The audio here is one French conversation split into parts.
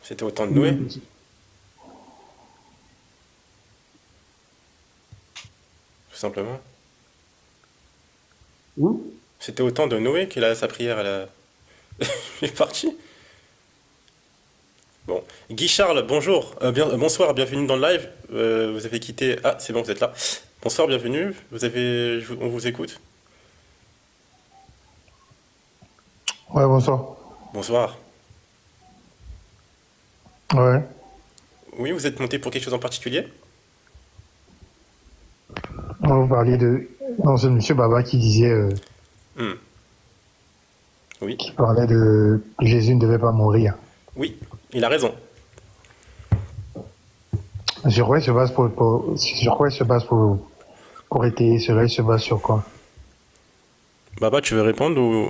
C'était au temps de Noé? Tout simplement. Oui. C'était au temps de Noé qu'il a sa prière, il est parti. Bon. Guy Charles, bonjour. Bonsoir, bienvenue dans le live. Vous avez quitté. Ah, c'est bon, vous êtes là. Bonsoir, bienvenue. On vous écoute. Ouais, bonsoir. Bonsoir. Ouais. Oui, vous êtes monté pour quelque chose en particulier? On va parler de... Non, c'est M. Baba qui disait... Hmm. Oui. qui parlait de... que Jésus ne devait pas mourir. Oui, il a raison. Sur quoi il se base sur quoi il se base pour étayer cela? Il se base sur quoi? Baba, tu veux répondre ou...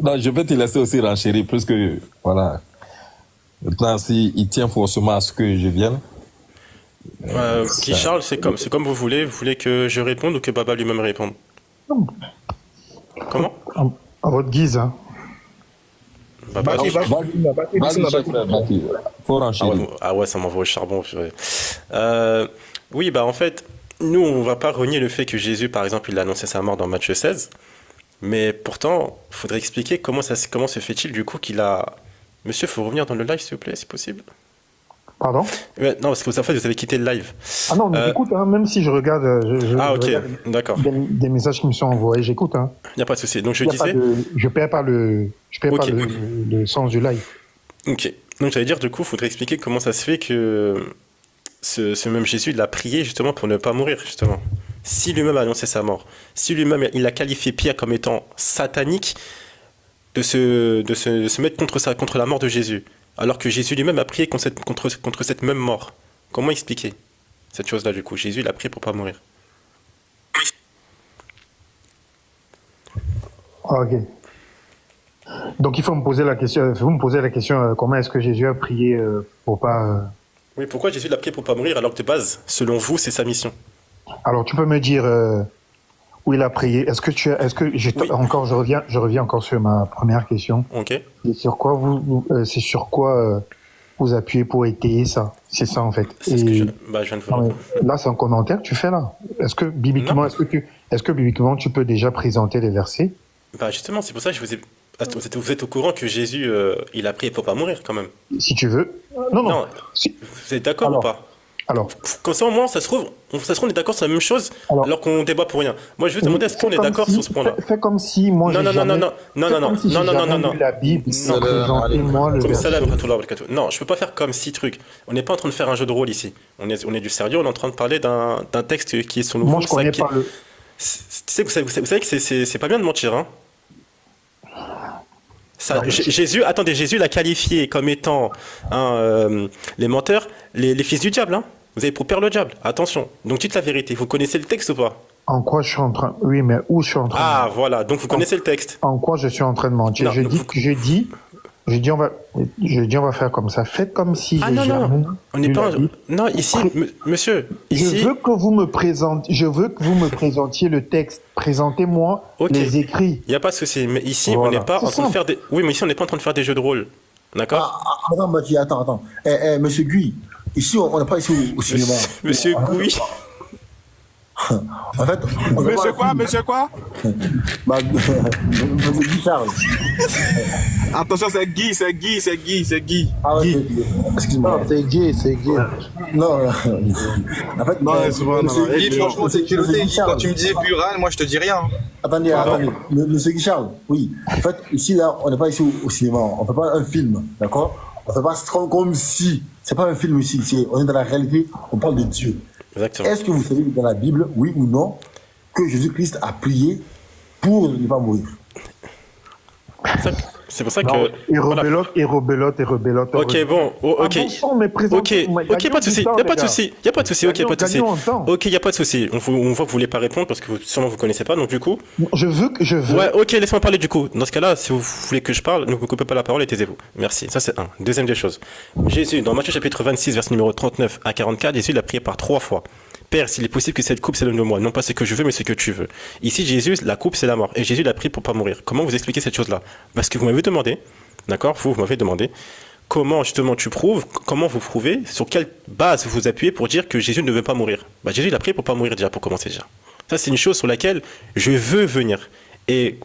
Non, je vais te laisser aussi renchérir, plus que, voilà. Maintenant, s'il tient forcément à ce que je vienne. Guy Charles, c'est comme vous voulez. Vous voulez que je réponde ou que Baba lui-même réponde? Comment? À votre guise, hein. Baba, Vas-y, chef, vas-y. Faut renchérir. ah ouais, ça m'envoie au charbon. Purée. Oui, bah en fait, nous, on va pas renier le fait que Jésus, par exemple, il a annoncé sa mort dans Matthieu 16. Mais pourtant, il faudrait expliquer comment se fait-il du coup qu'il a... Monsieur, il faut revenir dans le live, s'il vous plaît, si possible. Pardon? Non, parce que en fait, vous avez quitté le live. Ah non, mais j'écoute, hein, même si je regarde, Ah, ok, regarde d'accord. des messages qui me sont envoyés, j'écoute. Hein. Il n'y a pas de souci. Donc, je Y a pas disais... de, je perds pas Ok. le sens du live. Ok. Donc, j'allais dire, du coup, il faudrait expliquer comment ça se fait que ce même Jésus, il a prié justement pour ne pas mourir, justement. Si lui-même a annoncé sa mort, si lui-même, il a qualifié Pierre comme étant satanique, de se mettre contre la mort de Jésus, alors que Jésus lui-même a prié contre cette même mort. Comment expliquer cette chose-là, du coup? Jésus, il a prié pour pas mourir. Ah, ok. Donc il faut me poser la question, comment est-ce que Jésus a prié pour pas... Oui, pourquoi Jésus l'a prié pour pas mourir, alors que de base, selon vous, c'est sa mission? Alors tu peux me dire où il a prié. Est-ce que Oui. encore, je reviens encore sur ma première question. Ok. C'est sur quoi vous appuyez pour étayer ça? C'est ça en fait. C'est ce que je viens de vous Non, mais répondre. là, c'est un commentaire que tu fais là. Est-ce que bibliquement, Non. est-ce que bibliquement, tu peux déjà présenter les versets? Bah justement, c'est pour ça que je vous ai... Attends, vous êtes au courant que Jésus, il a prié pour pas mourir, quand même? Si tu veux. Non, non. Non, vous êtes d'accord ou pas? Alors, Comme ça, au moins, ça se trouve, on est d'accord sur la même chose, alors qu'on débat pour rien. Moi, je veux te demander, est-ce qu'on est d'accord sur ce point-là? Fais comme si moi Non, j'ai non, non, non, jamais... non, non, non, Fais non, comme si non, j'ai non, non, non, jamais non. lu la Bible, Non. présentez-moi le Comme ça, là, verset. Non, je peux pas faire comme si truc. On n'est pas en train de faire un jeu de rôle ici. On est du sérieux, on est en train de parler d'un texte qui est sur Moi, nouveau. je connais pas le... Vous savez que c'est pas bien de mentir, hein? Ça, Jésus l'a qualifié comme étant les menteurs, les fils du diable, hein? Vous avez pour père le diable, attention. Donc dites la vérité, vous connaissez le texte ou pas? En quoi je suis en train... Oui, mais où je suis en train de... Ah, voilà, donc vous connaissez le texte. En quoi je suis en train de mentir? Non, Je dis, on va faire comme ça. Faites comme si Ah j'ai non, non, jamais on n'est lu pas... la Bible. Non, ici, monsieur, Je ici... veux que vous me présentiez le texte. Présentez-moi Ok, les écrits. il n'y a pas de souci, mais ici, on Voilà. n'est pas C'est en train de simple. faire des... Oui, mais ici, on n'est pas en train de faire des jeux de rôle, d'accord? Attends, Mathieu, attends. Monsieur Guy, ici, on n'est pas ici au cinéma. Monsieur Gouy, En fait, on n'est Monsieur pas- quoi? Monsieur quoi? Bah, Monsieur Guy Charles. Attention, c'est Guy, c'est Guy, c'est Guy, c'est Guy. Ah ouais, Guy. excuse-moi. C'est gay, c'est gay. Non, en fait, Non, c'est bon, non, Monsieur- non. Guy, franchement, c'est culotté. Monsieur Guy, Guichard. quand tu me disais Buran, moi je te dis rien. Attendez. Monsieur Guichard, oui. En fait, ici, là, on n'est pas ici au cinéma. On ne fait pas un film, d'accord? On ne fait pas comme si. C'est pas un film ici. On est dans la réalité. On parle de Dieu. exactement. Est-ce que vous savez dans la Bible, oui ou non, que Jésus-Christ a prié pour ne pas mourir? C'est pour ça Non, que... voilà. et rebelote. Ok, bon, ok. Ah bon sang, mais Ok, présentez-moi. ok, pas de souci, y a pas de souci, y a pas de souci, ok, pas de souci. Gagnons en temps. Ok, y a pas de souci. On voit que vous voulez pas répondre parce que sûrement vous connaissez pas, donc du coup. Je veux. Ouais, ok, laisse-moi parler du coup. Dans ce cas-là, si vous voulez que je parle, ne vous coupez pas la parole et taisez-vous. Merci. Ça, c'est un. Deuxième des choses. Jésus, dans Matthieu chapitre 26, verset numéro 39 à 44, Jésus l'a prié par 3 fois. Père, s'il est possible que cette coupe s'éloigne de moi, non pas ce que je veux, mais ce que tu veux. Ici, Jésus, la coupe, c'est la mort. Et Jésus l'a prié pour pas mourir. Comment vous expliquez cette chose-là? Parce que vous m'avez demandé, d'accord, vous m'avez demandé, comment justement tu prouves, comment vous prouvez, sur quelle base vous vous appuyez pour dire que Jésus ne veut pas mourir. Bah, Jésus il a prié pour pas mourir déjà, pour commencer déjà. Ça c'est une chose sur laquelle je veux venir. Et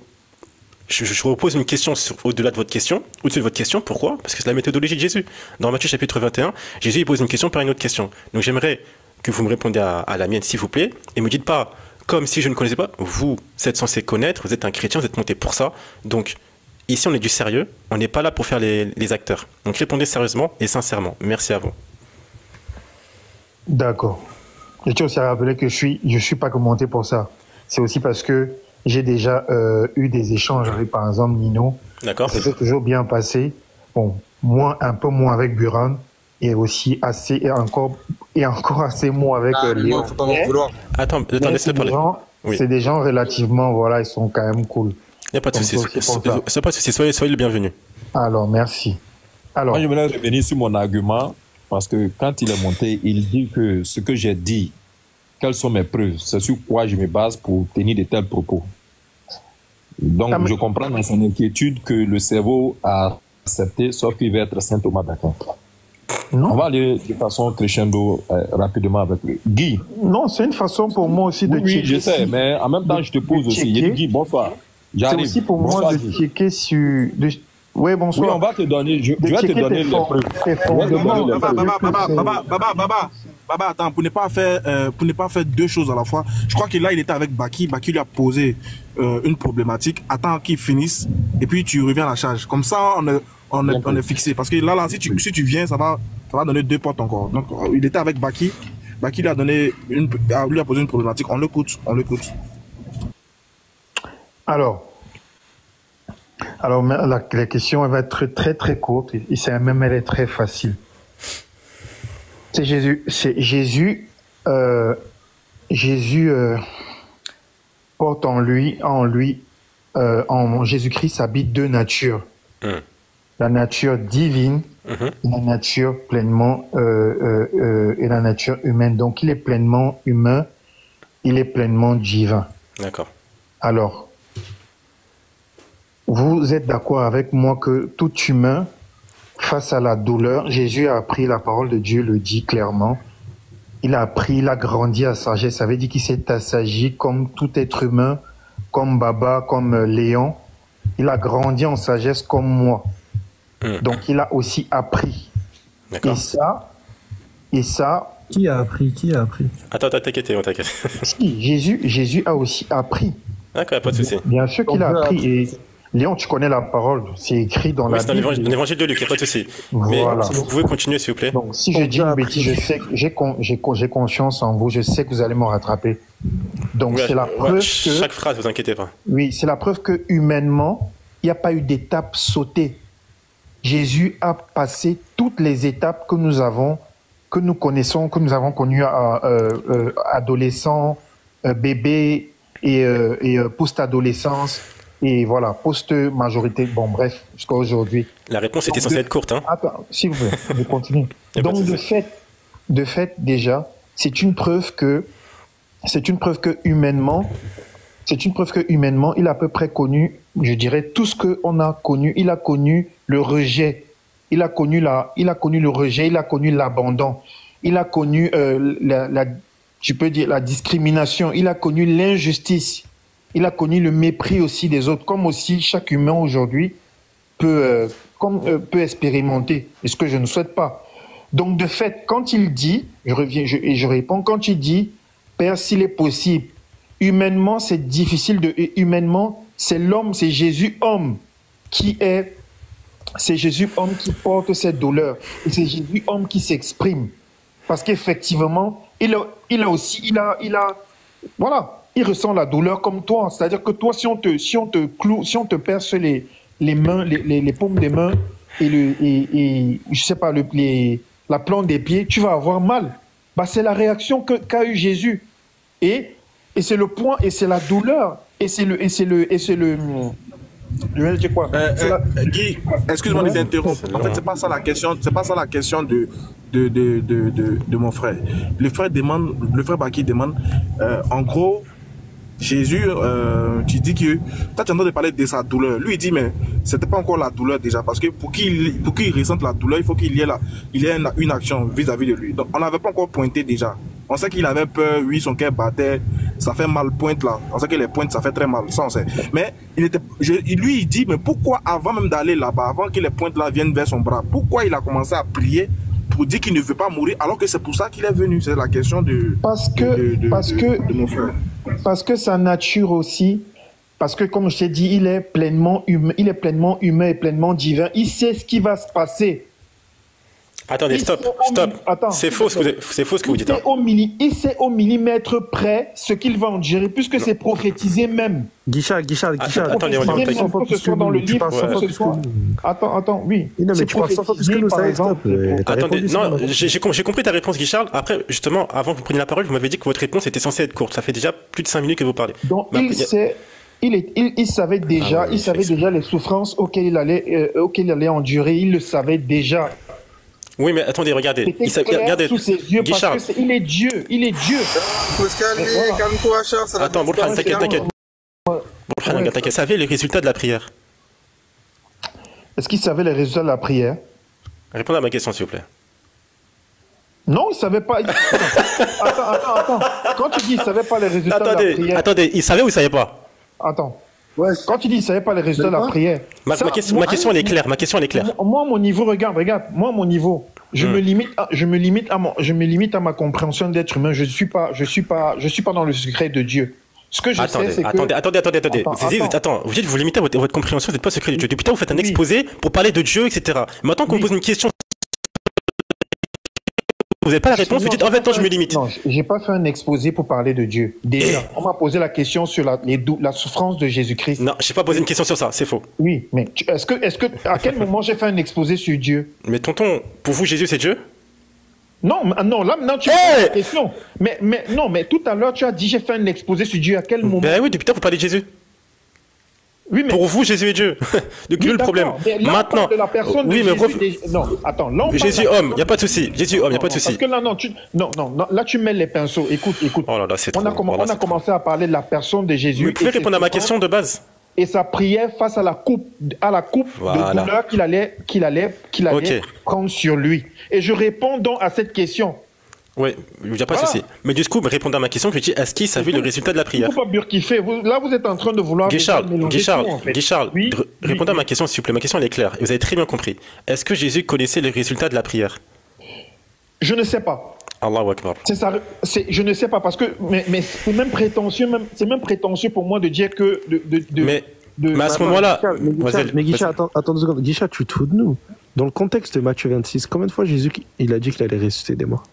je repose une question au-delà de votre question, au-dessus de votre question, pourquoi? Parce que c'est la méthodologie de Jésus. Dans Matthieu chapitre 21, Jésus il pose une question par une autre question. Donc j'aimerais que vous me répondiez à la mienne s'il vous plaît, et me dites pas comme si je ne connaissais pas, vous êtes censé connaître, vous êtes un chrétien, vous êtes monté pour ça, donc ici on est du sérieux, on n'est pas là pour faire les acteurs. Donc répondez sérieusement et sincèrement. Merci à vous. D'accord. Je tiens aussi à rappeler que je suis pas commenté pour ça. C'est aussi parce que j'ai déjà eu des échanges avec, par exemple, Nino. D'accord. Ça s'est toujours bien passé. Bon, un peu moins avec Buran et aussi assez et encore assez moins avec Léon. Faut pas m'en vouloir. Attends, laisse-le parler. Oui. C'est des gens relativement, voilà, ils sont quand même cool. Il n'y a pas de Donc, souci. c'est pour ça. C'est pas de souci. Soyez le bienvenu. Alors, merci. Alors, Moi, je voulais revenir sur mon argument parce que quand il est monté, il dit que ce que j'ai dit, quelles sont mes preuves, c'est sur quoi je me base pour tenir de tels propos. Donc, je comprends dans son inquiétude que le cerveau a accepté, sauf qu'il va être Saint Thomas d'Aquin. non, On va aller de façon crescendo rapidement avec lui. Guy. non, c'est une façon pour moi aussi de Oui, checker. je sais, si- mais en même temps, je te pose aussi. checker. Il dit, Guy, bonsoir. C'est J'arrive. aussi pour moi Bonsoir, de Guy. checker sur. Oui, bonsoir. Oui, on va te donner, je De vais te checker donner tes les fonds- preuves. tes Ouais, fondements. ouais, ouais. Baba, attends, pour ne pas faire deux choses à la fois. Je crois que là, il était avec Baki. Baki lui a posé une problématique. Attends qu'il finisse et puis tu reviens à la charge. Comme ça, on est fixé. Parce que là, si tu viens, ça va donner deux portes encore. Donc, il était avec Baki. Baki lui a posé une problématique. On l'écoute. Alors la question elle va être très très courte et elle est très facile. C'est Jésus porte en lui, en Jésus-Christ habite deux natures. La nature divine et la nature pleinement et la nature humaine. Donc il est pleinement humain, il est pleinement divin. D'accord. Alors, vous êtes d'accord avec moi que tout humain, face à la douleur, Jésus a appris, la parole de Dieu le dit clairement, il a appris, il a grandi à sagesse. Ça veut dire qu'il s'est assagi comme tout être humain, comme Baba, comme Léon. Il a grandi en sagesse comme moi. Donc il a aussi appris. D'accord. Et ça. Qui a appris? Attends, t'inquiète. Si, Jésus a aussi appris. D'accord, pas de souci. Bien sûr qu'il a appris. Et Léon, tu connais la parole, c'est écrit dans la C'est dans Bible. l'évangile de Luc, il n'y a pas de souci. Mais Voilà. si vous pouvez continuer, s'il vous plaît. Donc, si je dis une bêtise, je sais que j'ai conscience en vous, je sais que vous allez me rattraper. Donc, Ouais, c'est la preuve que... chaque phrase, vous inquiétez pas. Oui, c'est la preuve que humainement, il n'y a pas eu d'étape sautée. Jésus a passé toutes les étapes que nous connaissons, que nous avons connues adolescents, bébés et post-adolescence. Et voilà, post-majorité, bon bref, jusqu'à aujourd'hui. La réponse était censée être courte, hein. Attends, s'il vous plaît, je continue. Y a pas Donc, de de fait, déjà, c'est une preuve que humainement, il a à peu près connu, je dirais, tout ce qu'on a connu. Il a connu le rejet. Il a connu le rejet, il a connu l'abandon. Il a connu tu peux dire, la discrimination. Il a connu l'injustice. Il a connu le mépris aussi des autres, comme aussi chaque humain aujourd'hui peut expérimenter, et ce que je ne souhaite pas. Donc, de fait, quand il dit, je réponds, quand il dit, Père, s'il est possible, humainement, c'est difficile humainement, c'est l'homme, c'est Jésus homme c'est Jésus homme qui porte cette douleur, et c'est Jésus homme qui s'exprime. Parce qu'effectivement, voilà, il ressent la douleur comme toi. C'est-à-dire que toi, si on te perce les mains, les paumes des mains et je sais pas, la plante des pieds, tu vas avoir mal. Bah, c'est la réaction qu'a eu Jésus. Et c'est le point, et c'est la douleur, je vais dire quoi Guy, excuse-moi de t'interrompre. En fait, c'est pas ça la question de mon frère. Le frère Baki demande, en gros, Jésus, tu dis que, toi tu entends parler de sa douleur. Lui il dit, mais c'était pas encore la douleur déjà, parce que pour qu'il ressente la douleur, il faut qu'il y ait une action vis-à-vis de lui. Donc on n'avait pas encore pointé déjà. On sait qu'il avait peur, oui, son cœur battait, ça fait mal pointe là. On sait que les pointes ça fait très mal, ça on sait. Mais lui il dit, mais pourquoi avant même d'aller là-bas, avant que les pointes là viennent vers son bras, pourquoi il a commencé à prier pour dire qu'il ne veut pas mourir alors que c'est pour ça qu'il est venu? C'est la question de mon frère. Parce que sa nature aussi, parce que comme je t'ai dit, il est pleinement humain et pleinement divin. Il sait ce qui va se passer. Attendez, stop. C'est faux ce que vous dites. Il sait au millimètre près ce qu'il va endurer, puisque c'est prophétisé même. Guichard. Attendez, on que ce soit dans le livre, que ce soit... Attends, oui. Non, mais tu parles 100 fois plus que nous, ça Attendez, non, j'ai compris ta réponse, Guichard. Après, justement, avant que vous preniez la parole, vous m'avez dit que votre réponse était censée être courte. Ça fait déjà plus de 5 minutes que vous parlez. Donc, il savait déjà, déjà les souffrances auxquelles il allait endurer. Il le savait déjà. Oui, mais attendez, regardez. Regardez sous ses yeux, Guichard. parce qu'il est Dieu. Il est Dieu. Faut se calmer, calme-toi, Charles. Attends, t'inquiète. Vous savez les résultats de la prière? Est-ce qu'il savait les résultats de la prière? Répondez à ma question, s'il vous plaît. Non, il ne savait pas. Attends. Quand tu dis qu'il ne savait pas les résultats de la prière... Attendez, il savait ou il ne savait pas? Attends. Ouais. Quand tu dis qu'il ne savait pas les résultats de la prière... Ma question, elle est claire. Moi, mon niveau, regarde. Moi, mon niveau, je me limite à ma compréhension d'être humain. Je suis pas dans le secret de Dieu. Ce que je sais, c'est que... Attendez. Vous dites que vous limitez à votre compréhension, vous n'êtes pas secret de Dieu. Depuis tard, vous faites un exposé pour parler de Dieu, etc. Maintenant qu'on vous pose une question, vous n'avez pas la réponse, vous dites en fait, non, je me limite. Non, je n'ai pas fait un exposé pour parler de Dieu. Déjà, on m'a posé la question sur la souffrance de Jésus-Christ. Non, je n'ai pas posé une question sur ça, c'est faux. Oui, mais à quel moment j'ai fait un exposé sur Dieu? Mais tonton, pour vous, Jésus, c'est Dieu? Non, là, maintenant, tu poses la question. Mais tout à l'heure, tu as dit j'ai fait un exposé sur Dieu. À quel moment? Ben oui, depuis tard, vous parlez de Jésus. Oui, mais... Pour vous, Jésus est Dieu. Donc, oui, le problème. Maintenant. De la personne de Jésus, non, attends. Là, Jésus homme, il n'y a pas de souci. Jésus homme, il n'y a pas de souci. Parce que là, là, tu mets les pinceaux. Écoute. Oh là là, c'est trop. On a commencé à parler de la personne de Jésus. Vous pouvez répondre à ma question de base? Et sa prière face à la coupe de douleur qu'il allait prendre sur lui. Et je réponds donc à cette question. Oui, il n'y a pas de souci. Mais du coup, répondez à ma question, je dis, est-ce qu'il savait le résultat de la prière? Il ne faut pas burkifer. Là, vous êtes en train de vouloir... Guichard, oui, répondez à ma question, s'il vous plaît. Ma question, elle est claire. Et vous avez très bien compris. Est-ce que Jésus connaissait le résultat de la prière? Je ne sais pas. Allahu Akbar. Je ne sais pas, parce que... Mais c'est même prétentieux pour moi de dire que... Mais à ce moment-là... Mais Guichard, attends 2 secondes. Guichard, tu te fous de nous. Dans le contexte de Matthieu 26, combien de fois Jésus il a dit qu'il allait ressusciter des morts?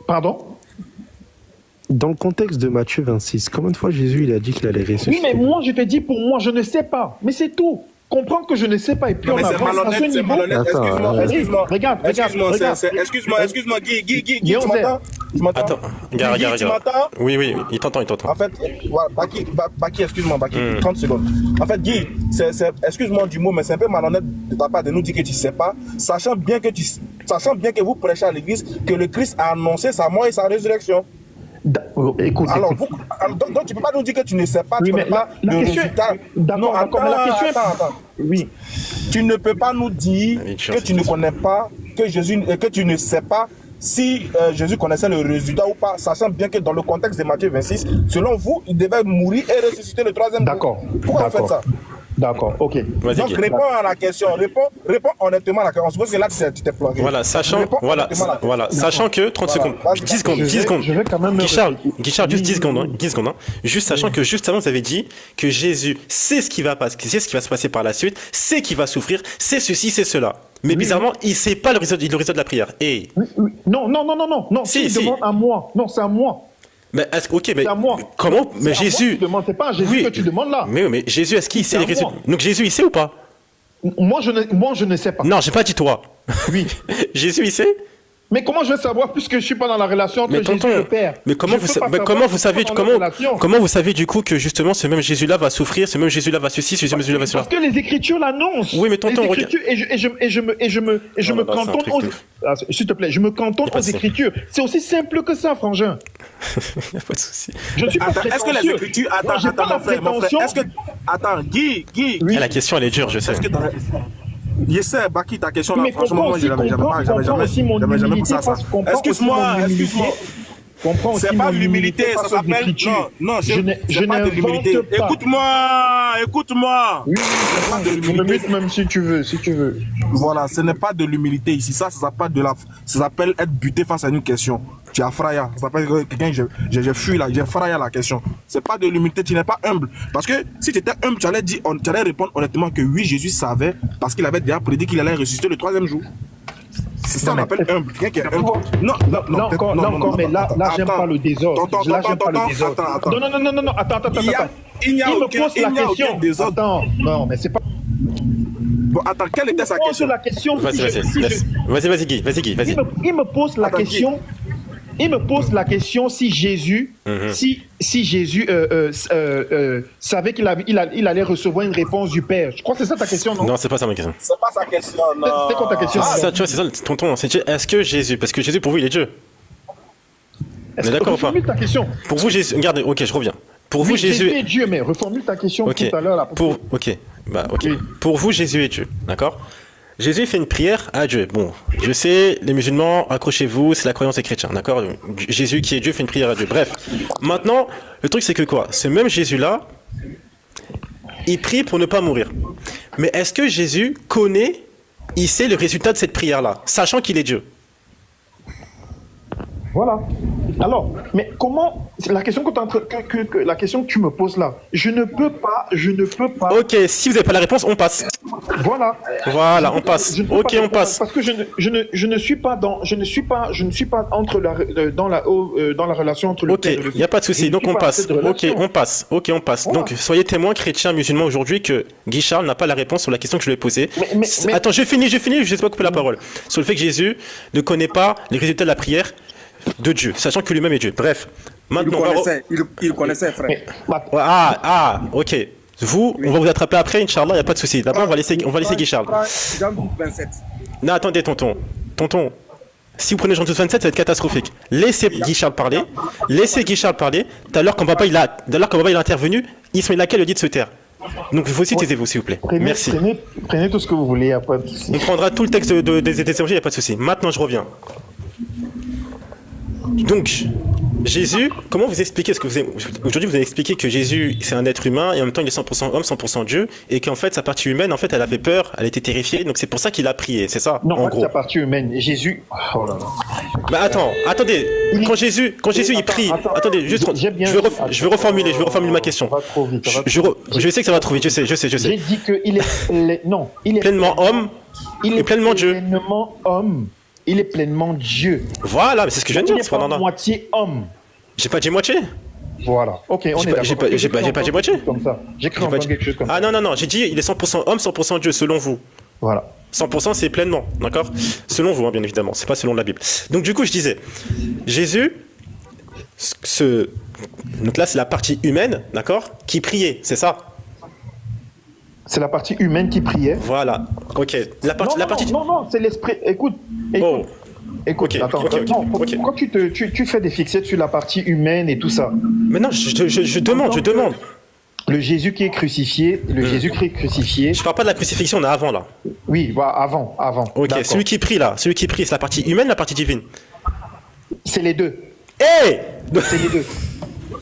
Pardon? Dans le contexte de Matthieu 26, combien de fois Jésus il a dit qu'il allait ressusciter? Oui, mais moi je te dis, pour moi, je ne sais pas. Mais c'est tout. Comprends que je ne sais pas. Et puis non, mais c'est malhonnête. Excuse-moi, Guy, tu m'entends? Attends, regarde. Oui, il t'entend. En fait, voilà, Baki, excuse-moi, 30 secondes. En fait, Guy, excuse-moi du mot, mais c'est un peu malhonnête de ta part de nous dire que tu ne sais pas, sachant bien que vous prêchez à l'église que le Christ a annoncé sa mort et sa résurrection. Écoute. Alors, donc tu ne peux pas nous dire que tu ne sais pas, tu ne connais pas le résultat. Non, attends. Oui. Tu ne peux pas nous dire que tu ne connais pas, que tu ne sais pas si Jésus connaissait le résultat ou pas, sachant bien que dans le contexte de Matthieu 26, selon vous, il devait mourir et ressusciter le 3e jour. D'accord. Pourquoi vous faites ça? D'accord, ok. Donc réponds à la question, réponds honnêtement à la question. Je suppose que là tu t'es planqué. Voilà, sachant que 30 secondes, 10 secondes. Je vais quand même Guichard, juste 10 secondes. Juste sachant que juste avant vous avez dit que Jésus sait ce qui va se passer par la suite, sait qu'il va souffrir, c'est ceci, c'est cela. Mais bizarrement, il ne sait pas le résultat de la prière. Et non. Si, il demande à moi. Non, c'est à moi. Mais mais à moi. Comment? Mais Jésus. C'est pas à Jésus que tu demandes là. Mais Jésus, est-ce qu'il sait les résultats? Donc Jésus, il sait ou pas? Moi, je ne sais pas. Non, j'ai pas dit toi. Oui. Jésus, il sait? Mais comment je vais savoir puisque je suis pas dans la relation entre Jésus et le Père? Mais comment vous savez du coup que justement ce même Jésus-là va souffrir, ce même Jésus-là va ceci, ce même Jésus-là va cela? Parce que les Écritures l'annoncent. Oui, mais tonton, regarde. Et je me cantonne aux... S'il te plaît, je me cantonne aux Écritures. C'est aussi simple que ça, frangin. Il n'y a pas de souci. Je ne suis pas prétentieux. Est-ce que les Écritures... Attends, mon frère. Attends, Guy. Oui. La question, elle est dure, je sais. Je sais, Baki, ta question là, mais franchement, moi, j'avais jamais pensé à ça. Excuse-moi. C'est pas de l'humilité, ça s'appelle. Non, c'est pas de l'humilité. Écoute-moi. Oui, je me mute même si tu veux. Voilà, ce n'est pas de l'humilité ici. Ça s'appelle être buté face à une question. Tu as fraya. Ça s'appelle quelqu'un, j'ai fui là, j'ai fraya la question. C'est pas de l'humilité, tu n'es pas humble. Parce que si tu étais humble, tu allais répondre honnêtement que oui, Jésus savait, parce qu'il avait déjà prédit qu'il allait ressusciter le 3e jour. C'est ça qu'on appelle humble. Quelqu'un qui est humble. Non, mais là, j'aime pas le désordre. Là, j'aime pas le désordre. Non, attends. Il me pose la question. Attends, non, mais c'est pas... Bon, attends, quelle était sa question? Vas-y, Guy. Il me pose la question... Il me pose la question si Jésus, si Jésus savait qu'il allait recevoir une réponse du Père. Je crois que c'est ça ta question, non? Non, c'est pas ça ma question. C'est pas sa question, non. C'est quoi ta question? Ça, tu vois, c'est ça, tonton. Est-ce que Jésus, parce que Jésus pour vous, il est Dieu. On est d'accord ou pas? Reformule ta question. Pour vous, Jésus, regarde, ok, je reviens. Pour vous, Jésus est Dieu, mais reformule ta question tout à l'heure. Là, ok. Pour vous, Jésus est Dieu, d'accord? Jésus fait une prière à Dieu. Bon, je sais, les musulmans, accrochez-vous, c'est la croyance des chrétiens, d'accord? Jésus qui est Dieu fait une prière à Dieu. Bref, maintenant, le truc c'est que quoi? Ce même Jésus-là, il prie pour ne pas mourir. Mais est-ce que Jésus connaît, il sait le résultat de cette prière-là, sachant qu'il est Dieu? Voilà. Alors, mais comment... La question la question que tu me poses là, je ne peux pas... Ok, si vous n'avez pas la réponse, on passe. Voilà, on passe. Ok, on passe. Parce que je ne suis pas entre dans la relation entre le Père et le Fils. Ok, il n'y a pas de souci, donc on passe. Ok, on passe. Voilà. Donc, soyez témoins chrétiens, musulmans aujourd'hui que Guy Charles n'a pas la réponse sur la question que je lui ai posée. Mais... Attends, je finis, je ne sais pas couper la parole. Sur le fait que Jésus ne connaît pas les résultats de la prière de Dieu, sachant que lui-même est Dieu. Bref, maintenant... Il connaissait, frère. Ok. Vous, on va vous attraper après, Inch'Allah, il n'y a pas de souci. D'abord, on va laisser Guy Charles. Non, attendez, tonton. Si vous prenez Jean 27, ça va être catastrophique. Laissez Guy Charles parler. Tout à l'heure, quand papa il est intervenu, Ismaël Laquelle le dit de se taire. Donc, vous aussi, taisez-vous, s'il vous plaît. Merci. Prenez tout ce que vous voulez, il n'y a pas de souci. On prendra tout le texte des évangiles, il n'y a pas de souci. Maintenant, je reviens. Donc, Jésus, comment vous expliquez aujourd'hui vous avez expliqué que Jésus c'est un être humain et en même temps il est 100% homme, 100% Dieu et qu'en fait sa partie humaine en fait elle avait peur, elle était terrifiée donc c'est pour ça qu'il a prié, c'est ça? Non, en gros. Sa partie humaine, Jésus. Oh là là. Bah attendez, quand Jésus il prie, attendez, juste je vais reformuler ma question. Ça va trop vite. Je sais que ça va trop vite, je sais. J'ai dit que il est pleinement homme, il est pleinement Dieu. Pleinement homme. Il est pleinement Dieu. Voilà, mais c'est ce que je viens de dire. Il n'est pas moitié homme. J'ai pas dit moitié. Voilà. Ok, on est d'accord. J'ai pas dit moitié. Comme ça. J'ai cru entendre quelque chose comme ça. Ah non, j'ai dit il est 100% homme, 100% Dieu, selon vous. Voilà. 100% c'est pleinement, d'accord? Selon vous, hein, bien évidemment. C'est pas selon la Bible. Donc du coup, je disais, Jésus, donc là c'est la partie humaine, d'accord? Qui priait, c'est ça? C'est la partie humaine qui priait. Voilà. Ok. Non, c'est l'esprit. Écoute. Écoute, attends. Pourquoi tu fais des fixettes sur la partie humaine et tout ça? Mais non, je demande. Le Jésus qui est crucifié, Je parle pas de la crucifixion, on est avant là. Oui, bah, avant. Ok, celui qui prie, c'est la partie humaine, la partie divine. C'est les deux. C'est les deux.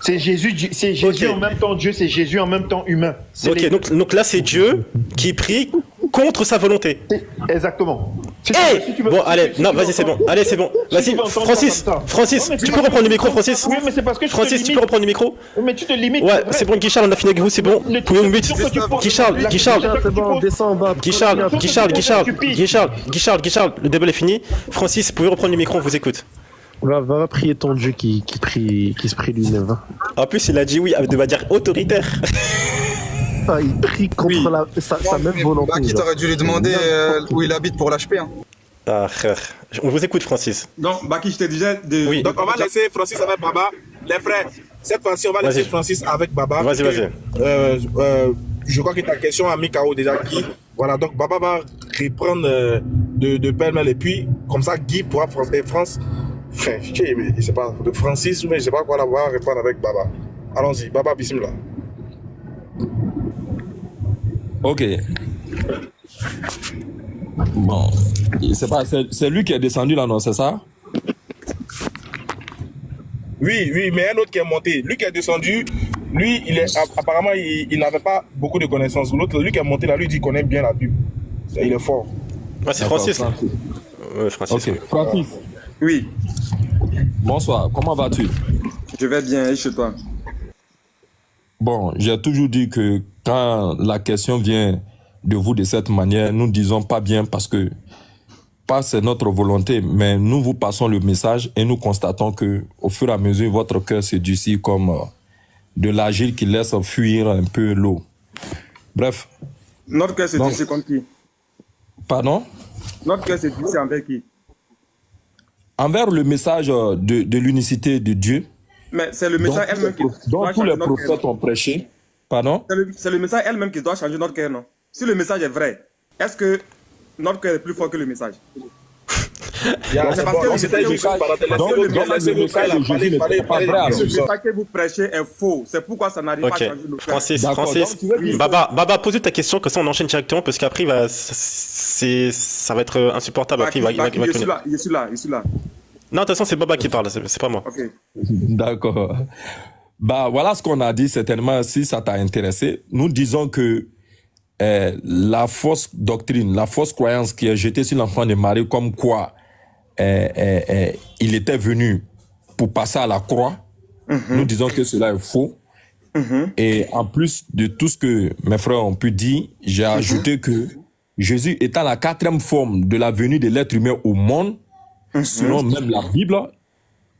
C'est Jésus en même temps Dieu, c'est Jésus en même temps humain. Ok, donc là c'est Dieu qui prie contre sa volonté. Exactement. Bon, allez, non, vas-y, c'est bon. Allez, c'est bon. Vas-y, Francis, tu peux reprendre le micro, Francis? Oui, mais c'est parce que Francis, tu peux reprendre le micro? Mais tu te limites. Ouais, c'est bon, Guy Charles, on a fini avec vous, c'est bon. Vous pouvez nous mettre. Guy Charles, c'est bon, descends en bas. Guy Charles, le débat est fini. Francis, vous pouvez reprendre le micro, on vous écoute. Va prier ton Dieu qui se prie lui-même. En plus, il a dit oui de manière autoritaire. Il prie contre sa même volonté. Qui t'aurait dû lui demander où il habite pour l'HP. Hein. Ah, frère. On vous écoute, Francis. Donc, Baki, je te disais de... Oui. Donc, on va laisser Francis avec Baba. Les frères, cette fois-ci, on va laisser Francis avec Baba. Vas-y, vas-y. Je crois que ta question a mis KO déjà Guy. Voilà, donc Baba va reprendre de pêle-mêle. Et puis, comme ça, Guy pourra France. Frère, je sais pas, de Francis, mais je sais pas quoi, là, on va répondre avec Baba. Allons-y, Baba, bismillah. Ok. Bon, c'est pas, c'est lui qui est descendu là, non, c'est ça? Oui, mais un autre qui est monté. Lui qui est descendu, lui, apparemment, il n'avait pas beaucoup de connaissances. L'autre, lui qui est monté là, lui dit qu'il connaît bien la Bible. Il est fort. Ah, c'est Francis. Francis. Ok, Francis. Oui. Bonsoir, comment vas-tu? Je vais bien, et chez toi? Bon, j'ai toujours dit que quand la question vient de vous de cette manière, nous disons pas bien parce que pas c'est notre volonté, mais nous vous passons le message et nous constatons que au fur et à mesure votre cœur se durcit comme de l'argile qui laisse fuir un peu l'eau. Bref. Notre cœur se durcit contre qui? Pardon? Notre cœur se durcit envers qui? Envers le message de l'unicité de Dieu. Mais c'est le message elle-même qui doit tous les prophètes ont prêché. Pardon? C'est le message elle-même qui doit changer notre cœur, non? Si le message est vrai, est-ce que notre cœur est plus fort que le message? C'est parce que le message que vous prêchez est faux. C'est pourquoi ça n'arrive pas à changer nos cœurs. Francis, Baba, pose ta question, comme ça on enchaîne directement, parce qu'après, ça va être insupportable. Après, je suis là. Non, de toute façon, c'est Baba qui parle, c'est pas moi. Okay. D'accord. Bah, voilà ce qu'on a dit, certainement, si ça t'a intéressé. Nous disons que la fausse doctrine, la fausse croyance qui est jetée sur l'enfant de Marie, comme quoi il était venu pour passer à la croix, nous disons que cela est faux. Et en plus de tout ce que mes frères ont pu dire, j'ai ajouté que Jésus étant la 4e forme de la venue de l'être humain au monde, selon même la Bible,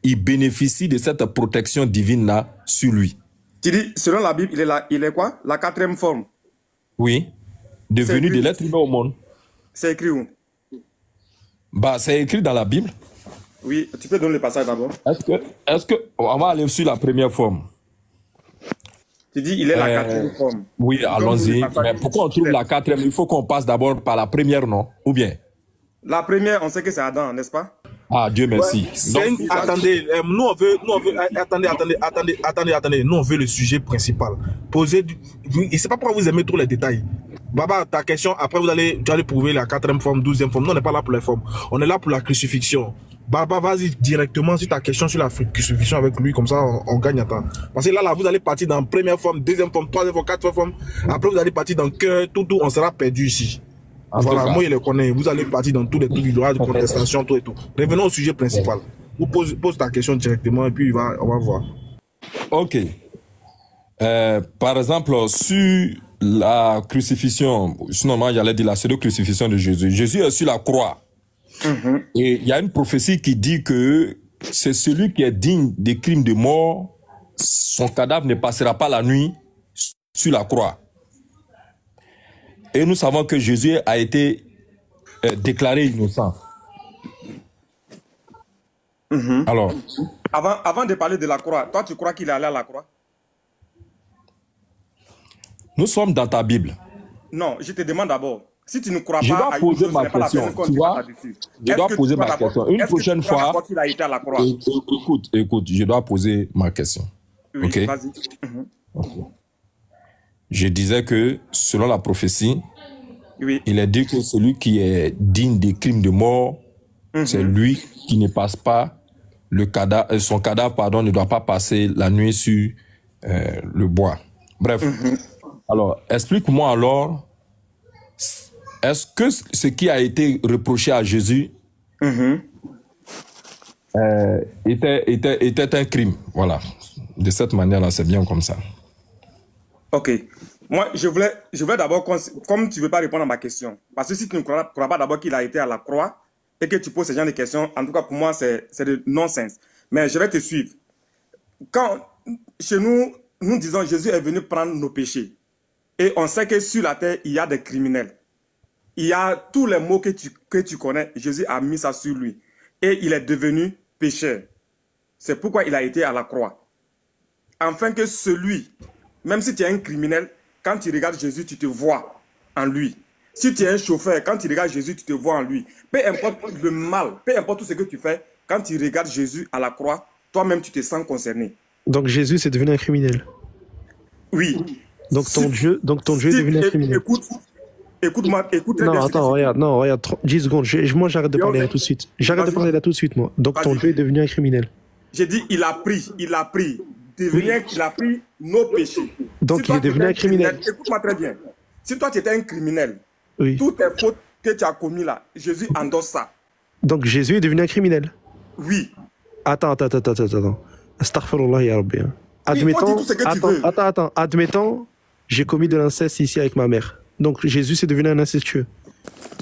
il bénéficie de cette protection divine-là sur lui. Tu dis, selon la Bible, il est quoi? La 4e forme? Oui, de venue de l'être humain au monde. C'est écrit où? Bah, c'est écrit dans la Bible. Oui, tu peux donner le passage d'abord. Est-ce que, on va aller sur la première forme. Tu dis, il est la 4e forme. Oui, allons-y. Mais pourquoi on trouve la 4e? Il faut qu'on passe d'abord par la première, non? Ou bien? La première, on sait que c'est Adam, n'est-ce pas? Ah, Dieu merci. Ouais. Donc, attendez, nous on veut, attendez, nous on veut le sujet principal. Posez, et c'est pas pourquoi vous aimez trop les détails. Baba, ta question, après tu allez prouver la 4e forme, 12e forme. Nous on n'est pas là pour les formes, on est là pour la crucifixion. Baba, vas-y directement sur ta question sur la crucifixion avec lui, comme ça on gagne à temps. Parce que là, vous allez partir dans première forme, 2e forme, 3e forme, 4e forme. Après vous allez partir dans cœur, tout, on sera perdu ici. Voilà, moi je le connais. Vous allez partir dans tous les trucs, il y aura de contestation, tout et tout. Revenons au sujet principal. Vous pose ta question directement et puis on va voir. Ok. Par exemple, sur la crucifixion, sinon moi j'allais dire la pseudo-crucifixion de Jésus. Jésus est sur la croix. Et il y a une prophétie qui dit que c'est celui qui est digne des crimes de mort, son cadavre ne passera pas la nuit sur la croix. Et nous savons que Jésus a été déclaré innocent. Alors, avant de parler de la croix, toi tu crois qu'il est allé à la croix? Nous sommes dans ta Bible. Non, je te demande d'abord. Si tu ne crois pas, je dois poser ma question. Tu vois, je dois poser ma question. Une prochaine fois, écoute, je dois poser ma question. Oui, ok. Vas-y. Je disais que, selon la prophétie, oui, il est dit que celui qui est digne des crimes de mort, c'est lui qui ne passe pas le cadavre, son cadavre, pardon, ne doit pas passer la nuit sur le bois. Bref. Alors, explique-moi alors, est-ce que ce qui a été reproché à Jésus était un crime? Voilà. De cette manière-là, c'est bien comme ça. Ok. Moi, je voulais d'abord, comme tu ne veux pas répondre à ma question, parce que si tu ne crois pas d'abord qu'il a été à la croix et que tu poses ce genre de questions, en tout cas pour moi, c'est de non-sens. Mais je vais te suivre. Quand, chez nous, nous disons Jésus est venu prendre nos péchés. Et on sait que sur la terre, il y a des criminels. il y a tous les mots que tu connais, Jésus a mis ça sur lui. Et il est devenu pécheur. C'est pourquoi il a été à la croix. Afin que celui, même si tu es un criminel, quand tu regardes Jésus, tu te vois en lui. Si tu es un chauffeur, quand tu regardes Jésus, tu te vois en lui. Peu importe le mal, peu importe tout ce que tu fais, quand tu regardes Jésus à la croix, toi-même tu te sens concerné. Donc Jésus c'est devenu un criminel. Oui. Donc ton Dieu est devenu un criminel. Écoute-moi. Non, attends, regarde, 10 secondes. Moi, j'arrête de parler là tout de suite. J'arrête de parler là tout de suite, moi. Donc, ton Dieu est devenu un criminel. J'ai dit, il a pris. Il a pris nos péchés. Donc, il est devenu un criminel. Écoute-moi très bien. Si toi, tu étais un criminel, oui, toutes les fautes que tu as commises là, Jésus endosse ça. Donc, Jésus est devenu un criminel. Oui. Attends. Astaghfirullah ya Rabbi. Admettons, j'ai commis de l'inceste ici avec ma mère. Donc Jésus c'est devenu un incestueux.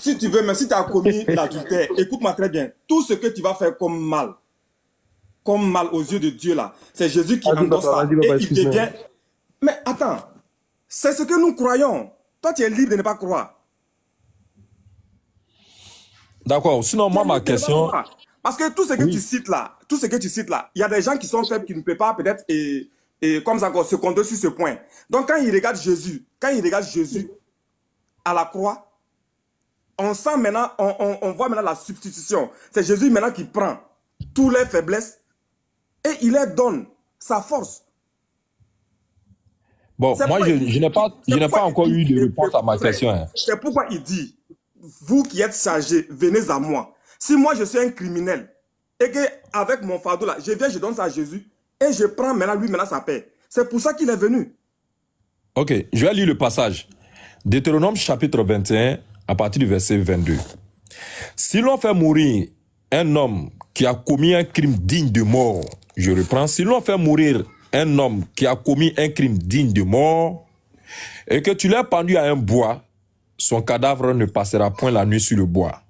Si tu veux, mais si tu as commis l'adultère, écoute-moi très bien. Tout ce que tu vas faire comme mal aux yeux de Dieu là, c'est Jésus qui endosse ça. Et il devient... Mais attends, c'est ce que nous croyons. Toi tu es libre de ne pas croire. D'accord, sinon moi ma question... Parce que tout ce que tu cites là, il y a des gens qui sont faibles qui ne peuvent pas peut-être et comme ça se compter sur ce point. Donc quand ils regardent Jésus à la croix, on sent maintenant, on voit maintenant la substitution. C'est Jésus maintenant qui prend toutes les faiblesses et il leur donne sa force. Bon, moi je n'ai pas encore eu de réponse à ma question. Hein. C'est pourquoi il dit, vous qui êtes chargés, venez à moi. Si moi je suis un criminel et que avec mon fardeau là, je viens, je donne ça à Jésus et je prends maintenant sa paix. C'est pour ça qu'il est venu. Ok, je vais lire le passage. Deutéronome chapitre 21, à partir du verset 22. Si l'on fait mourir un homme qui a commis un crime digne de mort, je reprends, si l'on fait mourir un homme qui a commis un crime digne de mort, et que tu l'as pendu à un bois, son cadavre ne passera point la nuit sur le bois.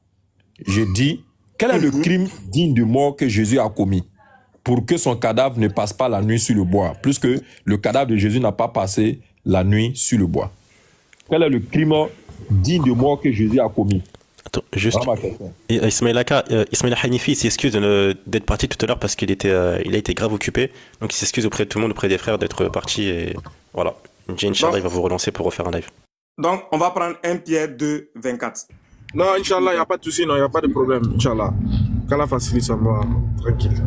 Je dis, quel est le crime digne de mort que Jésus a commis pour que son cadavre ne passe pas la nuit sur le bois, plus que le cadavre de Jésus n'a pas passé la nuit sur le bois? Quel est le crime digne de mort que Jésus a commis? Attends, juste. Ismail Hanifi s'excuse d'être parti tout à l'heure parce qu'il a été grave occupé. Donc il s'excuse auprès de tout le monde, auprès des frères d'être parti. Et voilà. Inch'Allah, il va vous relancer pour refaire un live. Donc on va prendre 1 Pierre 2, 24. Non, Inch'Allah, il n'y a pas de souci, il n'y a pas de problème. Inch'Allah. Qu'Allah facilite ça, moi, tranquille.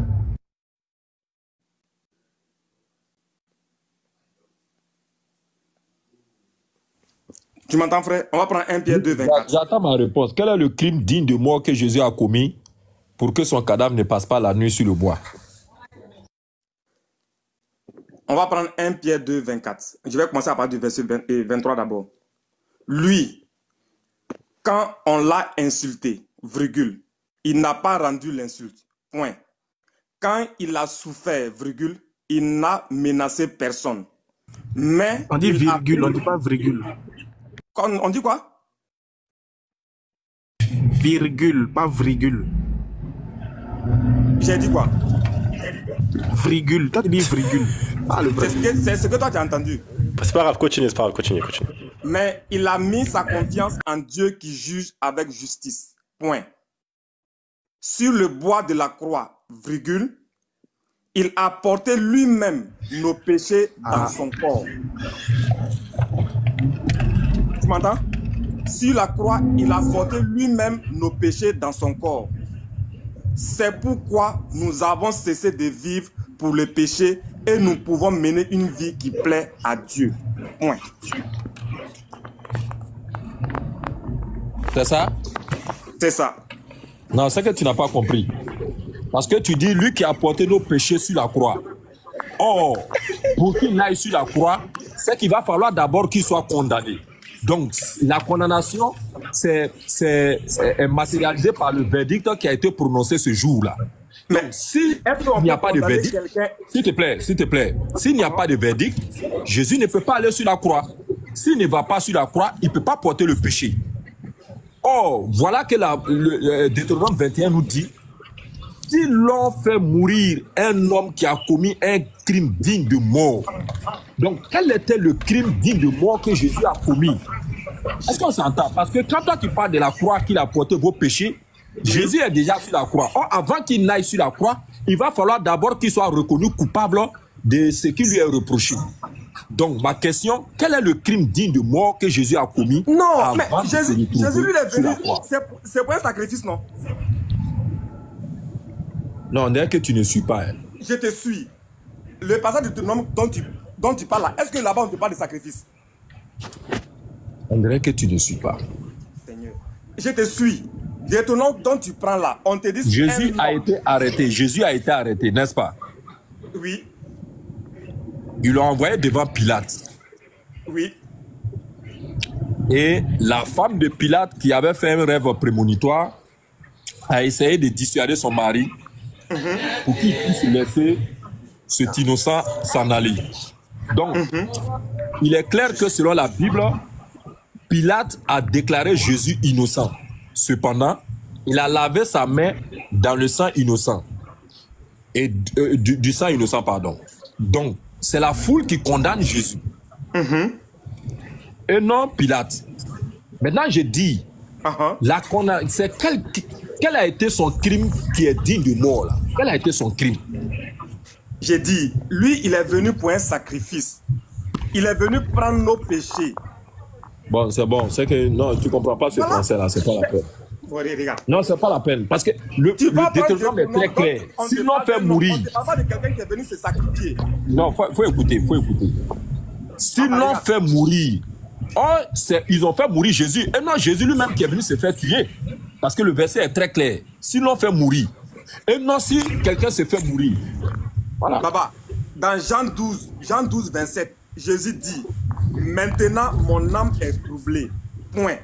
Tu m'entends, frère? On va prendre 1 Pierre 2, 24. J'attends ma réponse. Quel est le crime digne de mort que Jésus a commis pour que son cadavre ne passe pas la nuit sur le bois? On va prendre 1 Pierre 2, 24. Je vais commencer à partir du verset 23 d'abord. Lui, quand on l'a insulté, virgule, il n'a pas rendu l'insulte. Point. Quand il a souffert, virgule, il n'a menacé personne. Mais on dit virgule, on ne dit pas virgule. On dit quoi? Virgule, pas virgule. J'ai dit quoi? Virgule, toi tu dis virgule. C'est ce que toi tu as entendu. C'est pas grave, continue, continue. Mais il a mis sa confiance en Dieu qui juge avec justice. Point. Sur le bois de la croix, virgule, il a porté lui-même nos péchés dans son corps. Tu m'entends? Sur la croix, il a porté lui-même nos péchés dans son corps. C'est pourquoi nous avons cessé de vivre pour le péché et nous pouvons mener une vie qui plaît à Dieu. Point. C'est ça? C'est ça. Non, c'est que tu n'as pas compris. Parce que tu dis, lui qui a porté nos péchés sur la croix. Or, pour qu'il aille sur la croix, c'est qu'il va falloir d'abord qu'il soit condamné. Donc, la condamnation, c'est matérialisé par le verdict qui a été prononcé ce jour-là. Mais s'il n'y a pas de verdict, s'il te plaît, s'il n'y a pas de verdict, Jésus ne peut pas aller sur la croix. S'il ne va pas sur la croix, il ne peut pas porter le péché. Or, voilà que le Deutéronome 21 nous dit, si l'on fait mourir un homme qui a commis un crime digne de mort, donc quel était le crime digne de mort que Jésus a commis? Est-ce qu'on s'entend? Parce que quand toi tu parles de la croix qu'il a porté vos péchés, Jésus est déjà sur la croix. Or, avant qu'il n'aille sur la croix, il va falloir d'abord qu'il soit reconnu coupable de ce qui lui est reproché. Donc, ma question, quel est le crime digne de mort que Jésus a commis? Non, mais Jésus lui est venu, c'est pour un sacrifice, non? Non, on dirait que tu ne suis pas. Hein. Je te suis. Le passage de Deutéronome dont tu parles là, est-ce que là-bas on te parle de sacrifice? On dirait que tu ne suis pas. Seigneur, je te suis. Deutéronome dont tu prends là, on te dit... Jésus a été arrêté. Jésus a été arrêté, n'est-ce pas? Oui. Ils l'ont envoyé devant Pilate. Oui. Et la femme de Pilate, qui avait fait un rêve prémonitoire, a essayé de dissuader son mari pour qu'il puisse laisser cet innocent s'en aller. Donc, il est clair que selon la Bible, Pilate a déclaré Jésus innocent. Cependant, il a lavé sa main dans le sang innocent. Et du sang innocent, pardon. Donc, c'est la foule qui condamne Jésus. Et non Pilate. Maintenant, je dis, c'est quel a été son crime qui est digne de mort là? Quel a été son crime? J'ai dit, lui, il est venu pour un sacrifice. Il est venu prendre nos péchés. Bon, c'est que non, tu comprends pas ce français là, c'est pas la peine. Non, c'est pas la peine. Parce que le Deutéronome est très clair. S'ils l'ont fait mourir. On ne parle pas de quelqu'un qui est venu se sacrifier. Non, faut écouter. S'ils l'ont fait mourir, ils ont fait mourir Jésus. Et non, Jésus lui-même qui est venu se faire tuer. Parce que le verset est très clair. S'ils l'ont fait mourir. Et non, si quelqu'un se fait mourir. Voilà. Baba, dans Jean 12, 27, Jésus dit, maintenant mon âme est troublée. Point.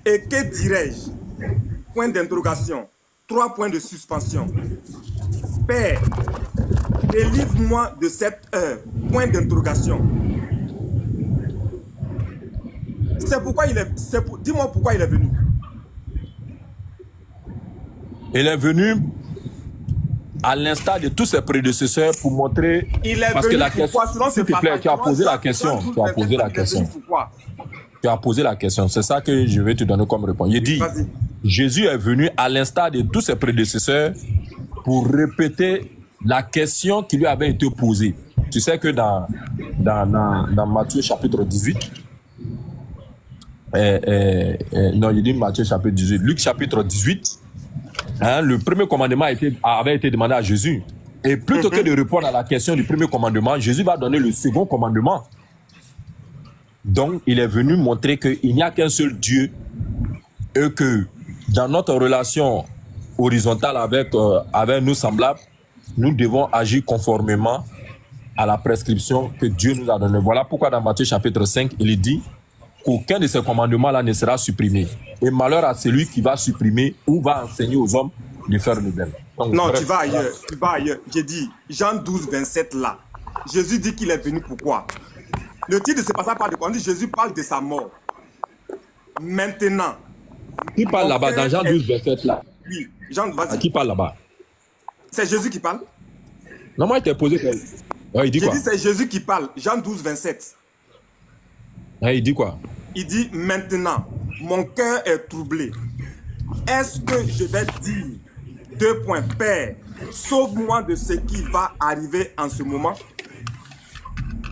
Et que dirais-je? Point d'interrogation. 3 points de suspension. Père, délivre-moi de cette heure. Point d'interrogation. C'est pourquoi il est... Dis-moi pourquoi il est venu. Il est venu à l'instar de tous ses prédécesseurs pour montrer... Il est parce venu que la question... S'il te plaît, tu as posé la question. Tu as posé la question. Tu as posé la question. C'est ça que je vais te donner comme réponse. Il dit, Jésus est venu à l'instar de tous ses prédécesseurs pour répéter la question qui lui avait été posée. Tu sais que dans Matthieu chapitre 18, non, il dit Matthieu chapitre 18, Luc chapitre 18, hein, le premier commandement avait été demandé à Jésus. Et plutôt que de répondre à la question du premier commandement, Jésus va donner le second commandement. Donc, il est venu montrer qu'il n'y a qu'un seul Dieu et que dans notre relation horizontale avec nous semblables, nous devons agir conformément à la prescription que Dieu nous a donnée. Voilà pourquoi dans Matthieu chapitre 5, il dit qu'aucun de ces commandements-là ne sera supprimé. Et malheur à celui qui va supprimer ou va enseigner aux hommes de faire le même. Donc, non, bref, tu vas ailleurs. J'ai dit, Jean 12, 27 là. Jésus dit qu'il est venu pourquoi? Le titre de ce passage parle de quoi? On dit Jésus parle de sa mort. Maintenant. Qui parle là-bas dans Jean 12, 27 là? Oui, Jean, vas-y. Qui parle là-bas? C'est Jésus qui parle? Non, moi, il t'a posé. Il dit quoi? J'ai dit c'est Jésus qui parle. Jean 12, 27. Il dit quoi? Il dit maintenant, mon cœur est troublé. Est-ce que je vais dire 2 points, Père, sauve-moi de ce qui va arriver en ce moment?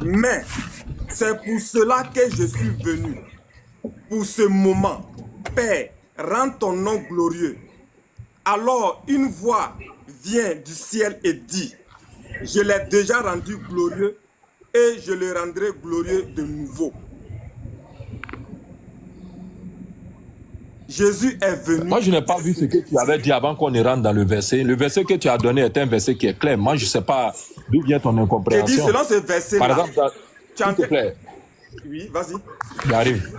Mais c'est pour cela que je suis venu. Pour ce moment, Père, rends ton nom glorieux. Alors une voix vient du ciel et dit, je l'ai déjà rendu glorieux et je le rendrai glorieux de nouveau. Jésus est venu. Moi, je n'ai pas vu ce que tu avais dit avant qu'on ne rentre dans le verset. Le verset que tu as donné est un verset qui est clair. Moi, je ne sais pas d'où vient ton incompréhension. J'ai dit, selon ce verset-là. Par exemple, s'il te plaît. Oui, vas-y. J'arrive.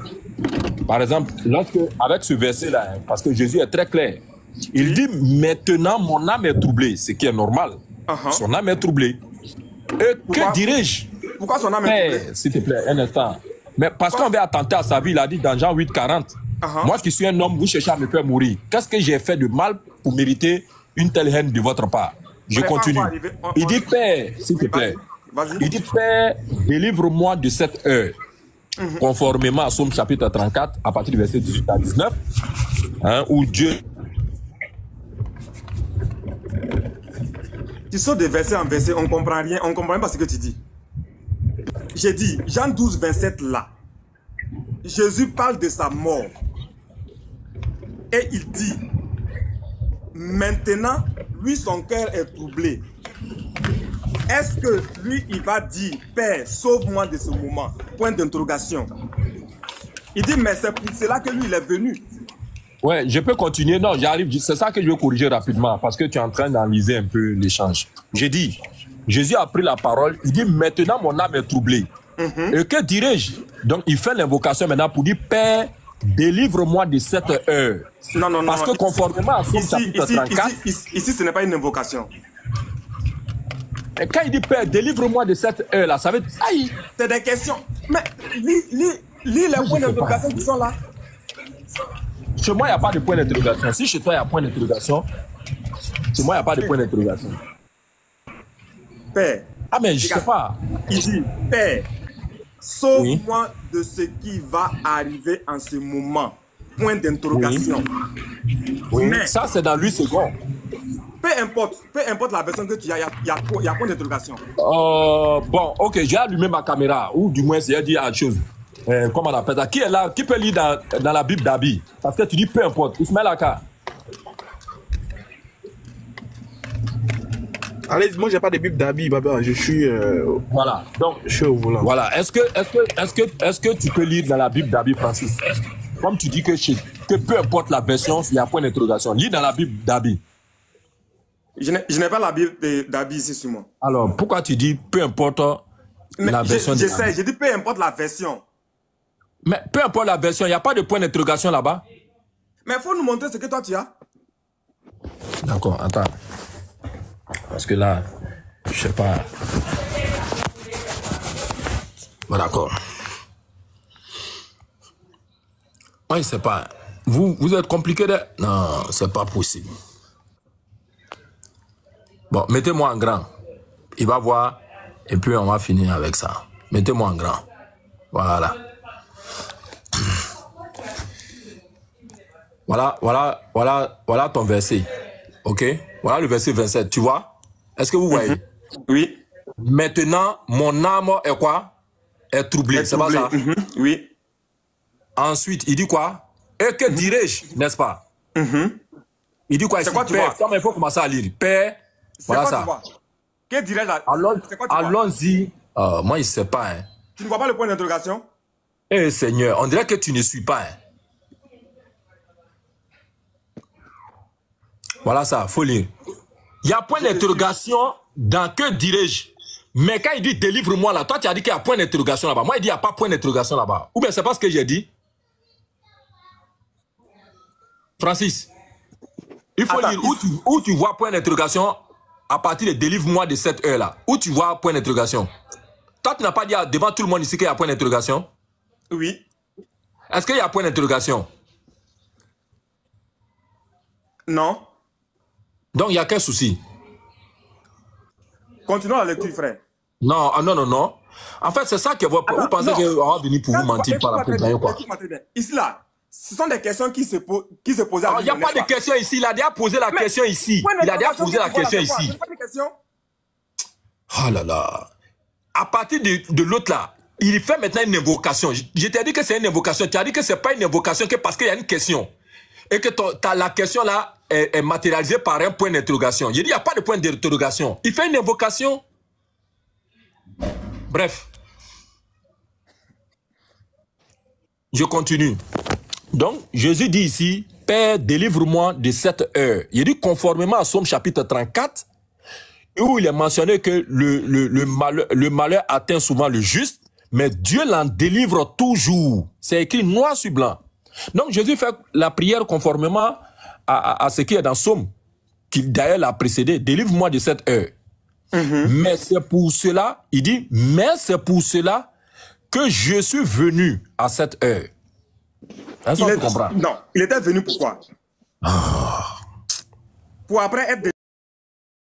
Par exemple, avec ce verset-là, parce que Jésus est très clair, il dit, maintenant, mon âme est troublée, ce qui est normal. Son âme est troublée. Et que dirais-je? Pourquoi son âme est troublée? S'il te plaît, un instant. Mais parce qu'on veut attenter à sa vie, il a dit dans Jean 8, 40. Moi qui suis un homme, vous cherchez à me faire mourir. Qu'est-ce que j'ai fait de mal pour mériter une telle haine de votre part? Je continue. Il dit, Père, s'il te plaît. Il dit, Père, délivre-moi de cette heure. conformément à Somme chapitre 34, à partir du verset 18 à 19, hein, où Dieu... Tu sautes de verset en verset, on ne comprend rien, on ne comprend pas ce que tu dis. J'ai dit, Jean 12, 27 là, Jésus parle de sa mort. Et il dit, maintenant, lui, son cœur est troublé. Est-ce que lui, il va dire, Père, sauve-moi de ce moment? Point d'interrogation. Il dit, mais c'est pour cela que lui, il est venu. Ouais, je peux continuer. Non, j'arrive. C'est ça que je veux corriger rapidement parce que tu es en train d'analyser un peu l'échange. J'ai dit, Jésus a pris la parole. Il dit, maintenant mon âme est troublée. Et que dirais-je? Donc, il fait l'invocation maintenant pour dire, Père, délivre-moi de cette heure. Non, non, non. Parce que conformément à Somme chapitre 34... Ici, ce n'est pas une invocation. Et quand il dit, Père, délivre-moi de cette heure-là, ça veut dire... Aïe! C'est des questions. Mais lis les points d'interrogation qui sont là. Chez moi, il n'y a pas de point d'interrogation. Si chez toi, il y a point d'interrogation, chez moi, il n'y a pas de point d'interrogation. Père. Ah, mais je ne sais pas. Il dit, Père, sauve-moi de ce qui va arriver en ce moment. Point d'interrogation. Oui. Mais ça, c'est dans 8 secondes. Peu importe la version que tu as, il y a point d'interrogation. Bon, ok, j'ai allumé ma caméra, ou du moins, j'ai dit une chose. Comment on appelle ça? Qui est là? Qui peut lire dans la Bible d'Abi? Parce que tu dis peu importe. Ismaël Aka. Allez, moi j'ai pas de Bible d'Abi, Baba. Je suis. Voilà. Donc, je suis au volant. Voilà. Est-ce que tu peux lire dans la Bible d'Abi, Francis? Comme tu dis que peu importe la version, il y a point d'interrogation. Lis dans la Bible d'Abi. Je n'ai pas la Bible d'Abi ici sur moi. Alors, pourquoi tu dis peu importe la version? J'essaie, je dis peu importe la version. Mais peu importe la version, il n'y a pas de point d'interrogation là-bas. Mais il faut nous montrer ce que toi tu as. D'accord, attends. Parce que là, je sais pas. Bon, d'accord. Oui, c'est pas. Vous êtes compliqué de. Non, c'est pas possible. Bon, mettez-moi en grand. Il va voir. Et puis on va finir avec ça. Mettez-moi en grand. Voilà. Voilà ton verset. Ok? Voilà le verset 27. Tu vois? Est-ce que vous voyez? Oui. Maintenant, mon âme est quoi? Est troublée. C'est pas ça? Oui. Ensuite, il dit quoi? Et que dirais-je, n'est-ce pas? Il dit quoi ici? Quoi, Père. Non, mais il faut commencer à lire. Père. Voilà ça. Que dirais-je là? Allons-y. Moi, je ne sais pas. Hein. Tu ne vois pas le point d'interrogation? Eh Seigneur, on dirait que tu ne suis pas. Hein. Voilà ça, il faut lire. Il y a point d'interrogation dans que dirais-je. Mais quand il dit délivre-moi là, toi tu as dit qu'il y a point d'interrogation là-bas. Moi il dit il n'y a pas point d'interrogation là-bas. Ou bien c'est pas ce que j'ai dit. Francis, il faut lire où tu vois point d'interrogation à partir de délivre-moi de cette heure là. Où tu vois point d'interrogation. Toi tu n'as pas dit devant tout le monde ici qu'il y a point d'interrogation? Oui. Est-ce qu'il y a point d'interrogation? Non. Donc il n'y a qu'un souci. Continuons la lecture, frère. Non, non. En fait, c'est ça que vous pensez qu'on va venir pour vous mentir par après. Quoi. Ici, là, ce sont des questions qui se posent à il n'y a pas de questions ici. Il a déjà posé la question ici. Il a déjà posé la question ici. Oh là là. À partir de l'autre là, il fait maintenant une invocation. Je t'ai dit que c'est une invocation. Tu as dit que ce n'est pas une invocation que parce qu'il y a une question. Et que la question là est matérialisée par un point d'interrogation. J'ai dit, il n'y a pas de point d'interrogation. Il fait une invocation. Bref. Je continue. Donc, Jésus dit ici, Père, délivre-moi de cette heure. Il dit, conformément à Somme chapitre 34, où il est mentionné que le malheur atteint souvent le juste, mais Dieu l'en délivre toujours. C'est écrit noir sur blanc. Donc, Jésus fait la prière conformément à ce qui est dans Somme, qui d'ailleurs l'a précédé. Délivre-moi de cette heure. Mais c'est pour cela, il dit, mais c'est pour cela que je suis venu à cette heure. Non, il était venu pourquoi? Pour après être